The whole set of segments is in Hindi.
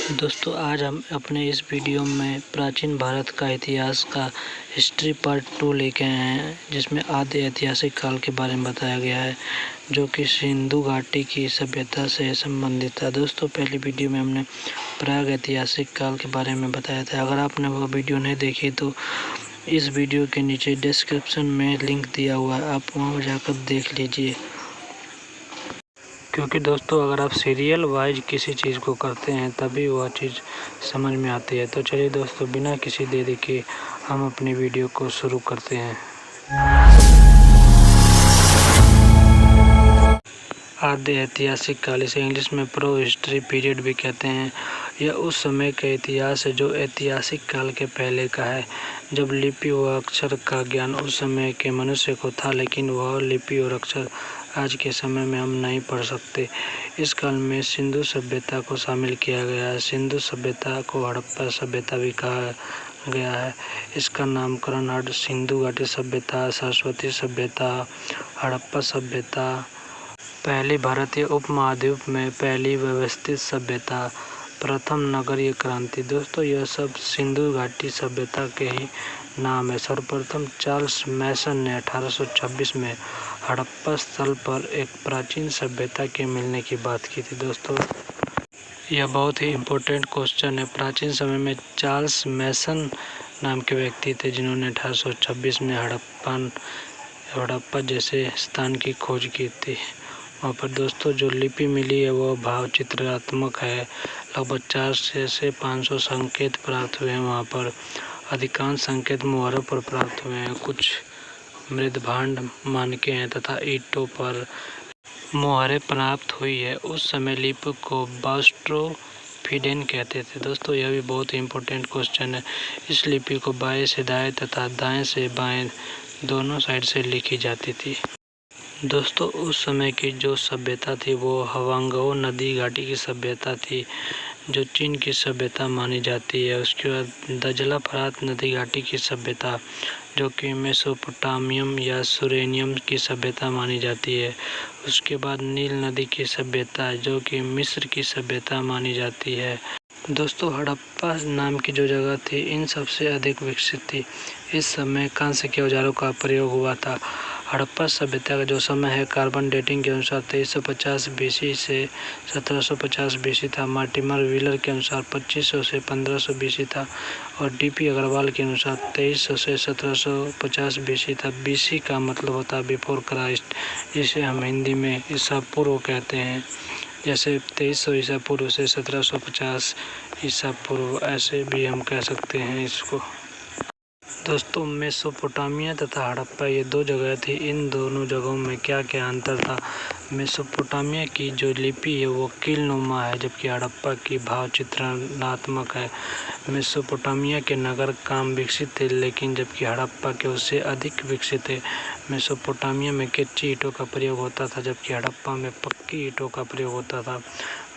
दोस्तों आज हम अपने इस वीडियो में प्राचीन भारत का इतिहास का हिस्ट्री पार्ट 2 लेके आए हैं, जिसमें आदि ऐतिहासिक काल के बारे में बताया गया है जो कि सिंधु घाटी की सभ्यता से संबंधित था। दोस्तों पहली वीडियो में हमने प्राग ऐतिहासिक काल के बारे में बताया था। अगर आपने वो वीडियो नहीं देखी तो इस वीडियो के नीचे डिस्क्रिप्शन में लिंक दिया हुआ है, आप वहाँ जाकर देख लीजिए। क्योंकि दोस्तों अगर आप सीरियल वाइज किसी चीज़ को करते हैं तभी वह चीज़ समझ में आती है। तो चलिए दोस्तों बिना किसी देरी के हम अपनी वीडियो को शुरू करते हैं। आदि ऐतिहासिक काल, इसे इंग्लिश में प्रो हिस्ट्री पीरियड भी कहते हैं। यह उस समय का इतिहास है जो ऐतिहासिक काल के पहले का है, जब लिपि व अक्षर का ज्ञान उस समय के मनुष्य को था, लेकिन वह लिपि और अक्षर आज के समय में हम नहीं पढ़ सकते। इस काल में सिंधु सभ्यता को शामिल किया गया है। सिंधु सभ्यता को हड़प्पा सभ्यता भी कहा गया है। इसका नामकरण सिंधु घाटी सभ्यता, सरस्वती सभ्यता, हड़प्पा सभ्यता, पहली भारतीय उपमहाद्वीप में पहली व्यवस्थित सभ्यता, प्रथम नगरीय क्रांति। दोस्तों यह सब सिंधु घाटी सभ्यता के ही नाम है। सर्वप्रथम चार्ल्स मैसन ने 1826 में हड़प्पा स्थल पर एक प्राचीन सभ्यता के मिलने की बात की थी। दोस्तों यह बहुत ही इम्पोर्टेंट क्वेश्चन है। प्राचीन समय में चार्ल्स मैसन नाम के व्यक्ति थे जिन्होंने 1826 में हड़प्पा जैसे स्थान की खोज की थी। वहाँ पर दोस्तों जो लिपि मिली है वो भाव चित्रात्मक है। लगभग 400 से 500 संकेत प्राप्त हुए हैं। वहाँ पर अधिकांश संकेत मुहरों पर प्राप्त हुए हैं, कुछ मृदभांड मानके हैं तथा ईंटों पर मुहरें प्राप्त हुई है। उस समय लिपि को बास्ट्रोफिडेन कहते थे। दोस्तों यह भी बहुत ही इम्पोर्टेंट क्वेश्चन है। इस लिपि को बाएं से दाएं तथा दाएं से बाएं दोनों साइड से लिखी जाती थी। दोस्तों उस समय की जो सभ्यता थी वो हवांगो नदी घाटी की सभ्यता थी, जो चीन की सभ्यता मानी जाती है। उसके बाद दजला फरात नदी घाटी की सभ्यता, जो कि मेसोपोटामियम या सुरेनियम की सभ्यता मानी जाती है। उसके बाद नील नदी की सभ्यता, जो कि मिस्र की सभ्यता मानी जाती है। दोस्तों हड़प्पा नाम की जो जगह थी इन सबसे अधिक विकसित थी। इस समय कांस्य के औजारों का प्रयोग हुआ था। हड़प्पा सभ्यता का जो समय है कार्बन डेटिंग के अनुसार 2350 बीसी से 1750 बीसी था। मार्टिमर व्हीलर के अनुसार 2500 से 1500 बीसी था और डीपी अग्रवाल के अनुसार 2300 से 1750 बीसी था। बीसी का मतलब होता है बिफोर क्राइस्ट, जिसे हम हिंदी में ईसा पूर्व कहते हैं। जैसे 2300 ईसा पूर्व से 1750 ईसा पूर्व, ऐसे भी हम कह सकते हैं इसको। दोस्तों मेसोपोटामिया तथा हड़प्पा ये दो जगह थी। इन दोनों जगहों में क्या क्या अंतर था? मेसोपोटामिया की जो लिपि है वो कीलनुमा है, जबकि हड़प्पा की भाव चित्रणात्मक है। मेसोपोटामिया के नगर काम विकसित थे, लेकिन जबकि हड़प्पा के उससे अधिक विकसित थे। मेसोपोटामिया में कच्ची ईंटों का प्रयोग होता था, जबकि हड़प्पा में पक्की ईंटों का प्रयोग होता था।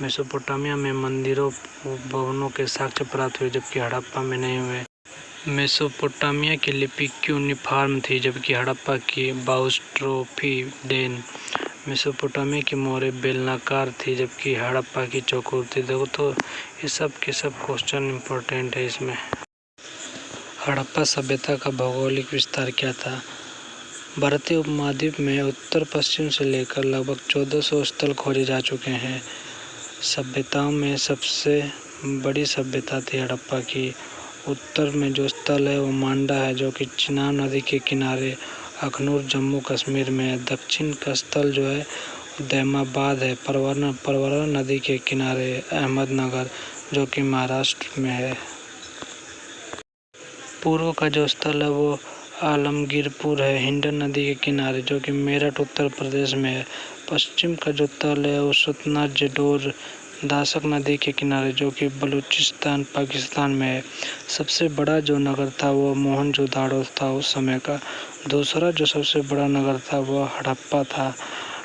मेसोपोटामिया में मंदिरों भवनों के साक्ष्य प्राप्त हुए, जबकि हड़प्पा में नहीं हुए। मेसोपोटामिया की लिपि क्यूनिफॉर्म थी, जबकि हड़प्पा की बाउस्ट्रोफिडेन। मेसोपोटामिया की मोहरें बेलनाकार थी, जबकि हड़प्पा की चौकोर थी। देखो तो ये सब के सब क्वेश्चन इम्पोर्टेंट है इसमें। हड़प्पा सभ्यता का भौगोलिक विस्तार क्या था? भारतीय उपमहाद्वीप में उत्तर पश्चिम से लेकर लगभग 1400 स्थल खोजे जा चुके हैं। सभ्यताओं में सबसे बड़ी सभ्यता थी हड़प्पा की। उत्तर में जो स्थल है वो मांडा है, जो कि चिनाब नदी के किनारे अखनूर जम्मू कश्मीर में है। दक्षिण का स्थल जो है दैमाबाद है, परवरा नदी के किनारे अहमदनगर, जो कि महाराष्ट्र में है। पूर्व का जो स्थल है वो आलमगीरपुर है, हिंडन नदी के किनारे, जो कि मेरठ उत्तर प्रदेश में है। पश्चिम का जो तल है वो सतना जडोर दासक नदी के किनारे, जो कि बलूचिस्तान पाकिस्तान में है। सबसे बड़ा जो नगर था वो मोहनजोदाड़ो था उस समय का। दूसरा जो सबसे बड़ा नगर था वो हड़प्पा था।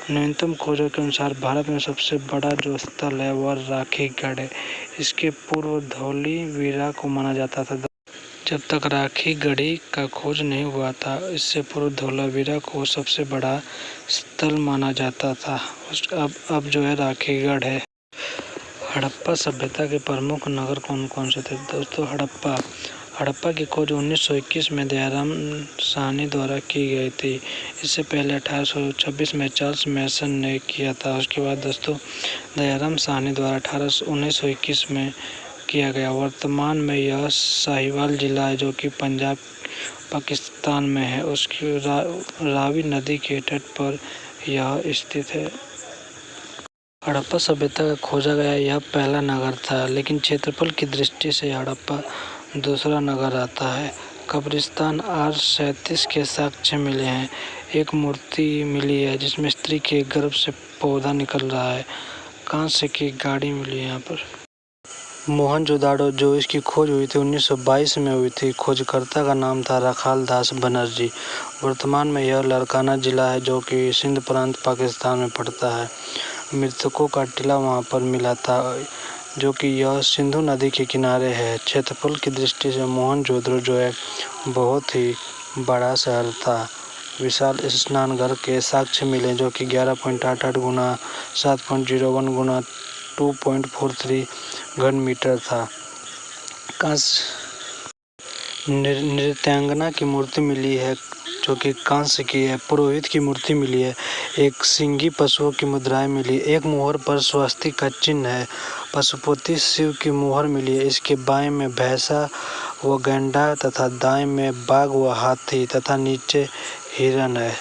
नवीनतम खोजों के अनुसार भारत में सबसे बड़ा जो स्थल है वह राखीगढ़ है। इसके पूर्व धौलीवीरा को माना जाता था। जब तक राखीगढ़ी का खोज नहीं हुआ था, इससे पूर्व धौलावीरा को सबसे बड़ा स्थल माना जाता था। अब जो है राखीगढ़ है। हड़प्पा सभ्यता के प्रमुख नगर कौन कौन से थे? दोस्तों, हड़प्पा की खोज 1921 में दयाराम साहनी द्वारा की गई थी। इससे पहले 1826 में चार्ल्स मैसन ने किया था। उसके बाद दोस्तों दयाराम साहनी द्वारा 1921 में किया गया। वर्तमान में यह साहिवाल जिला है, जो कि पंजाब पाकिस्तान में है। उसकी रावी नदी के तट पर यह स्थित है। हड़प्पा सभ्यता का खोजा गया यह पहला नगर था, लेकिन क्षेत्रफल की दृष्टि से हड़प्पा दूसरा नगर आता है। कब्रिस्तान R37 के साक्ष्य मिले हैं। एक मूर्ति मिली है जिसमें स्त्री के गर्भ से पौधा निकल रहा है। कांस्य की गाड़ी मिली है यहाँ पर। मोहनजोदाड़ो, जो इसकी खोज हुई थी 1922 में हुई थी। खोजकर्ता का नाम था रखाल दास बनर्जी। वर्तमान में यह लारकाना जिला है, जो कि सिंध प्रांत पाकिस्तान में पड़ता है। मृतकों का टीला वहाँ पर मिला था, जो कि यह सिंधु नदी के किनारे है। क्षेत्रफल की दृष्टि से मोहनजोदड़ो जो है बहुत ही बड़ा शहर था। विशाल स्नानघर के साक्ष्य मिले, जो कि 11.88 गुना 7.01 गुना 2.43 घन मीटर था। नृत्यांगना की मूर्ति मिली है, जो कि कांस्य की है। पुरोहित की मूर्ति मिली है। एक सिंगी पशुओं की मुद्राएं मिली। एक मुहर पर स्वस्तिक का चिन्ह है। पशुपति शिव की मुहर मिली है। इसके बाएं में भैंसा व गैंडा तथा दाएं में बाघ व हाथी तथा नीचे हिरण है।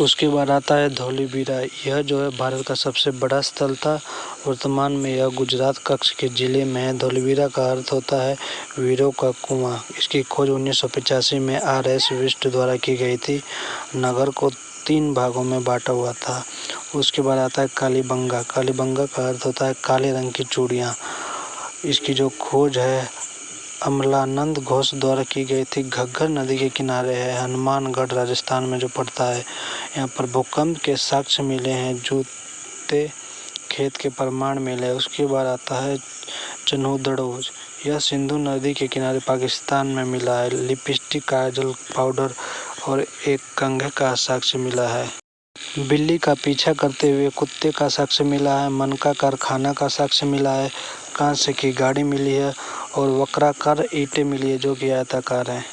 उसके बाद आता है धोलीबीरा। यह जो है भारत का सबसे बड़ा स्थल था। वर्तमान में यह गुजरात कच्छ के जिले में है। धोलीबीरा का अर्थ होता है वीरों का कुआं। इसकी खोज 1985 में R.S. विष्ट द्वारा की गई थी। नगर को 3 भागों में बांटा हुआ था। उसके बाद आता है कालीबंगा। कालीबंगा का अर्थ होता है काले रंग की चूड़ियाँ। इसकी जो खोज है अमलानंद घोष द्वारा की गई थी। घग्गर नदी के किनारे है। हनुमानगढ़ राजस्थान में जो पड़ता है। यहाँ पर भूकंप के साक्ष्य मिले हैं। जूते खेत के प्रमाण मिले। उसके बाद आता है चन्हूदड़ो। यह सिंधु नदी के किनारे पाकिस्तान में मिला है। लिपस्टिक, काजल, पाउडर और एक कंघे का साक्ष्य मिला है। बिल्ली का पीछा करते हुए कुत्ते का साक्ष्य मिला है। मन का कारखाना का साक्ष्य मिला है। कांस्य की गाड़ी मिली है और वक्राकार ईंटें मिली है, जो कि आयताकार हैं।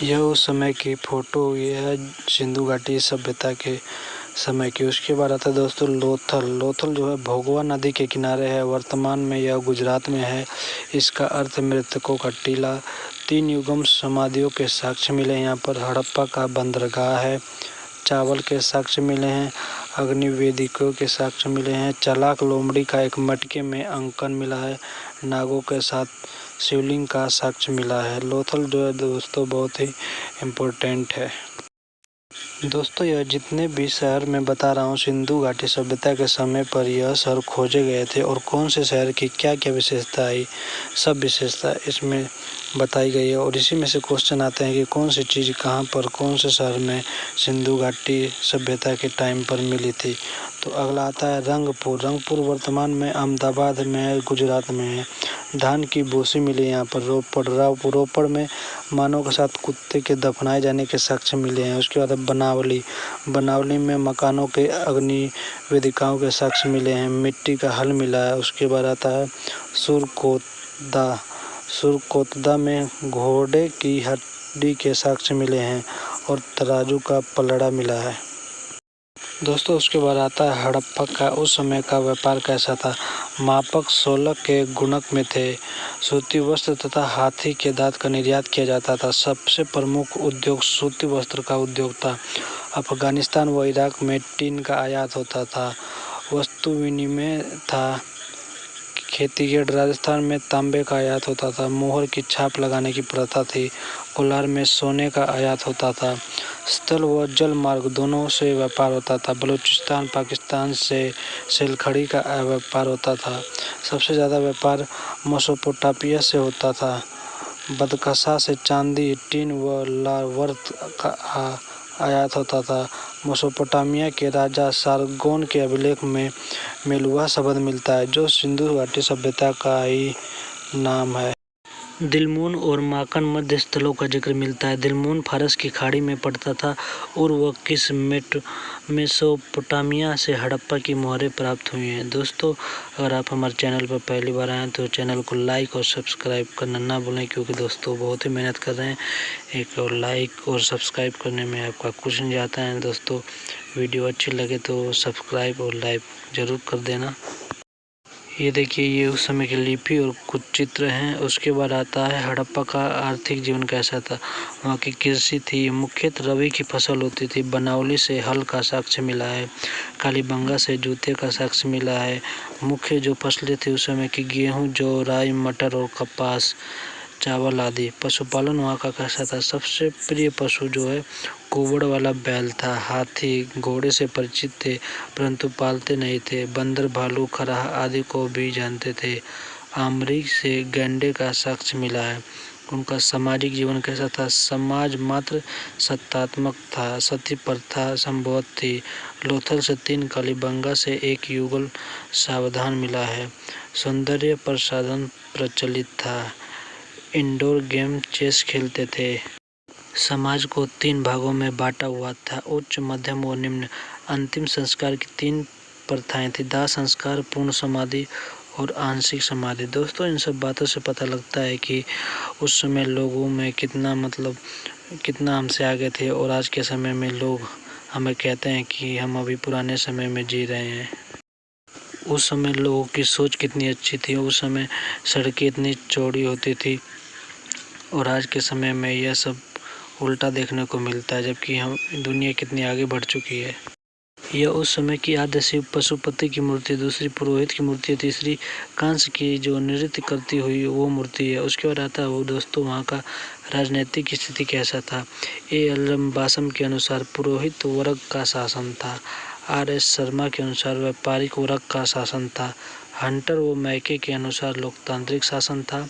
यह उस समय की फोटो, यह सिंधु घाटी सभ्यता के समय की। उसके बाद आता है दोस्तों लोथल। लोथल जो है भोगवा नदी के किनारे है। वर्तमान में यह गुजरात में है। इसका अर्थ मृतकों का टीला। 3 युगम समाधियों के साक्ष्य मिले यहाँ पर। हड़प्पा का बंदरगाह है। चावल के साक्ष्य मिले हैं। अग्निवेदिकों के साक्ष्य मिले हैं। चालाक लोमड़ी का एक मटके में अंकन मिला है। नागों के साथ शिवलिंग का साक्ष्य मिला है। लोथल जो है दोस्तों बहुत ही इम्पोर्टेंट है। दोस्तों, यह जितने भी शहर मैं बता रहा हूँ सिंधु घाटी सभ्यता के समय पर यह शहर खोजे गए थे और कौन से शहर की क्या क्या विशेषता आई, सब विशेषता इसमें बताई गई है। और इसी में से क्वेश्चन आते हैं कि कौन सी चीज़ कहाँ पर, कौन से शहर में सिंधु घाटी सभ्यता के टाइम पर मिली थी। तो अगला आता है रंगपुर। रंगपुर वर्तमान में अहमदाबाद में है, गुजरात में है। धान की भूसी मिली यहाँ पर। रोपड़ में मानव के साथ कुत्ते के दफनाए जाने के साक्ष्य मिले हैं। उसके बाद बनावली में मकानों के अग्नि वेदिकाओं के साक्ष्य मिले हैं। मिट्टी का हल मिला है। उसके बाद आता है सुरकोतदा में घोड़े की हड्डी के साक्ष्य मिले हैं और तराजू का पलड़ा मिला है। दोस्तों, उसके बाद आता है हड़प्पा का उस समय का व्यापार कैसा था। मापक 16 के गुणक में थे। सूती वस्त्र तथा हाथी के दांत का निर्यात किया जाता था। सबसे प्रमुख उद्योग सूती वस्त्र का उद्योग था। अफगानिस्तान व इराक में टीन का आयात होता था। वस्तु विनिमय था। खेती गेट राजस्थान में तांबे का आयात होता था। मोहर की छाप लगाने की प्रथा थी। कोलार में सोने का आयात होता था। स्थल व जल मार्ग दोनों से व्यापार होता था। बलूचिस्तान पाकिस्तान से सेलखड़ी का व्यापार होता था। सबसे ज़्यादा व्यापार मेसोपोटामिया से होता था। बदकशा से चांदी, टीन व लावर्त का आयात होता था। मेसोपोटामिया के राजा सारगोन के अभिलेख में मेलुहा शब्द मिलता है, जो सिंधु घाटी सभ्यता का ही नाम है। दिलमून और माकन मध्य स्थलों का जिक्र मिलता है। दिलमून फारस की खाड़ी में पड़ता था और वह किस मेसोपोटामिया से हड़प्पा की मोहरें प्राप्त हुई हैं। दोस्तों, अगर आप हमारे चैनल पर पहली बार आए हैं तो चैनल को लाइक और सब्सक्राइब करना ना भूलें, क्योंकि दोस्तों बहुत ही मेहनत कर रहे हैं। एक और लाइक और सब्सक्राइब करने में आपका कुछ नहीं जाता है। दोस्तों, वीडियो अच्छी लगे तो सब्सक्राइब और लाइक ज़रूर कर देना। ये देखिए, ये उस समय की लिपि और कुछ चित्र हैं। उसके बाद आता है हड़प्पा का आर्थिक जीवन कैसा था। वहाँ की कृषि थी, मुख्यतः रबी की फसल होती थी। बनावली से हल का साक्ष्य मिला है। कालीबंगा से जूते का साक्ष्य मिला है। मुख्य जो फसलें थी उस समय की गेहूँ, जौ, राई, मटर और कपास, चावल आदि। पशुपालन वहाँ का कैसा था। सबसे प्रिय पशु जो है कुबड़ वाला बैल था। हाथी, घोड़े से परिचित थे परंतु पालते नहीं थे। बंदर, भालू, खरहा आदि को भी जानते थे। आमरी से गैंडे का साक्ष्य मिला है। उनका सामाजिक जीवन कैसा था। समाज मात्र सत्तात्मक था। सती प्रथा संभवत थी। लोथल से 3, कालीबंगा से 1 युगल सावधान मिला है। सौंदर्य प्रसाधन प्रचलित था। इंडोर गेम चेस खेलते थे। समाज को 3 भागों में बांटा हुआ था, उच्च, मध्यम और निम्न। अंतिम संस्कार की 3 प्रथाएं थी, दाह संस्कार, पूर्ण समाधि और आंशिक समाधि। दोस्तों, इन सब बातों से पता लगता है कि उस समय लोगों में कितना हमसे आगे थे और आज के समय में लोग हमें कहते हैं कि हम अभी पुराने समय में जी रहे हैं। उस समय लोगों की सोच कितनी अच्छी थी। उस समय सड़कें इतनी चौड़ी होती थी और आज के समय में यह सब उल्टा देखने को मिलता है, जबकि हम दुनिया कितनी आगे बढ़ चुकी है। यह उस समय की आद्य शिव पशुपति की मूर्ति, दूसरी पुरोहित की मूर्ति है, तीसरी कंस की जो नृत्य करती हुई वो मूर्ति है। उसके बाद आता है वो दोस्तों वहाँ का राजनीतिक स्थिति कैसा था। A. बासम के अनुसार पुरोहित वर्ग का शासन था। R. S. शर्मा के अनुसार व्यापारिक वर्ग का शासन था। हंटर व मैके के अनुसार लोकतांत्रिक शासन था।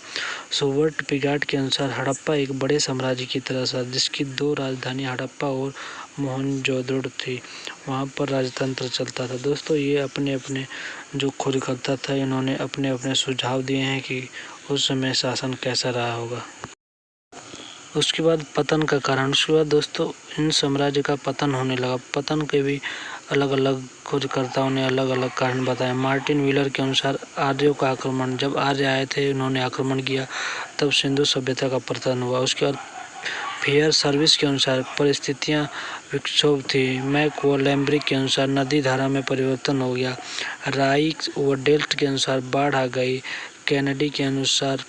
सुवर्ट पिगाट के अनुसार हड़प्पा एक बड़े साम्राज्य की तरह था, जिसकी 2 राजधानी हड़प्पा और मोहनजोदड़ो थी। वहाँ पर राजतंत्र चलता था। दोस्तों, ये अपने अपने जो खोजकर्ता था इन्होंने अपने अपने सुझाव दिए हैं कि उस समय शासन कैसा रहा होगा। उसके बाद पतन का कारण। उसके बाद दोस्तों इन साम्राज्य का पतन होने लगा। पतन के भी अलग अलग खोजकर्ताओं ने अलग अलग कारण बताए। मार्टिन व्हीलर के अनुसार आर्यों का आक्रमण। जब आर्य आए थे उन्होंने आक्रमण किया तब सिंधु सभ्यता का पतन हुआ। उसके बाद फेयर सर्विस के अनुसार परिस्थितियां विक्षोभ थी। मैक व लैम्ब्रिक के अनुसार नदी धारा में परिवर्तन हो गया। राइक व डेल्ट के अनुसार बाढ़ आ गई। कैनेडी के अनुसार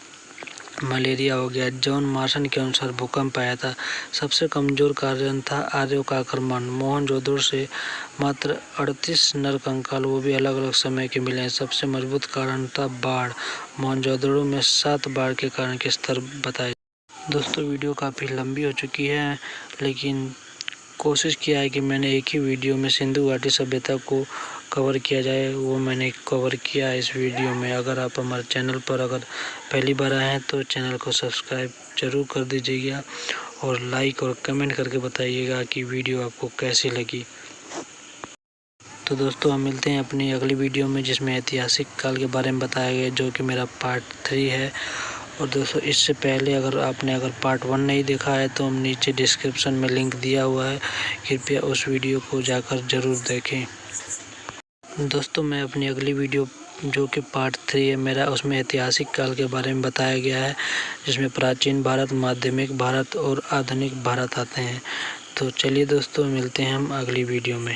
मलेरिया हो गया। जॉन मार्शन के अनुसार भूकंप आया था। सबसे कमजोर कारण था आर्यों का आक्रमण। मोहनजोदड़ो से मात्र 38 नरकंकाल, वो भी अलग अलग समय के मिले हैं। सबसे मजबूत कारण था बाढ़। मोहनजोदड़ो में 7 बाढ़ के कारण के स्तर बताए। दोस्तों, वीडियो काफ़ी लंबी हो चुकी है, लेकिन कोशिश किया है कि मैंने एक ही वीडियो में सिंधु घाटी सभ्यता को कवर किया जाए, वो मैंने कवर किया है इस वीडियो में। अगर आप हमारे चैनल पर अगर पहली बार आए हैं तो चैनल को सब्सक्राइब ज़रूर कर दीजिएगा और लाइक और कमेंट करके बताइएगा कि वीडियो आपको कैसी लगी। तो दोस्तों, हम मिलते हैं अपनी अगली वीडियो में, जिसमें ऐतिहासिक काल के बारे में बताया गया, जो कि मेरा पार्ट 3 है। और दोस्तों, इससे पहले अगर पार्ट 1 नहीं देखा है तो हम नीचे डिस्क्रिप्शन में लिंक दिया हुआ है, कृपया उस वीडियो को जाकर ज़रूर देखें। दोस्तों, मैं अपनी अगली वीडियो जो कि पार्ट 3 है मेरा, उसमें ऐतिहासिक काल के बारे में बताया गया है, जिसमें प्राचीन भारत, माध्यमिक भारत और आधुनिक भारत आते हैं। तो चलिए दोस्तों, मिलते हैं हम अगली वीडियो में।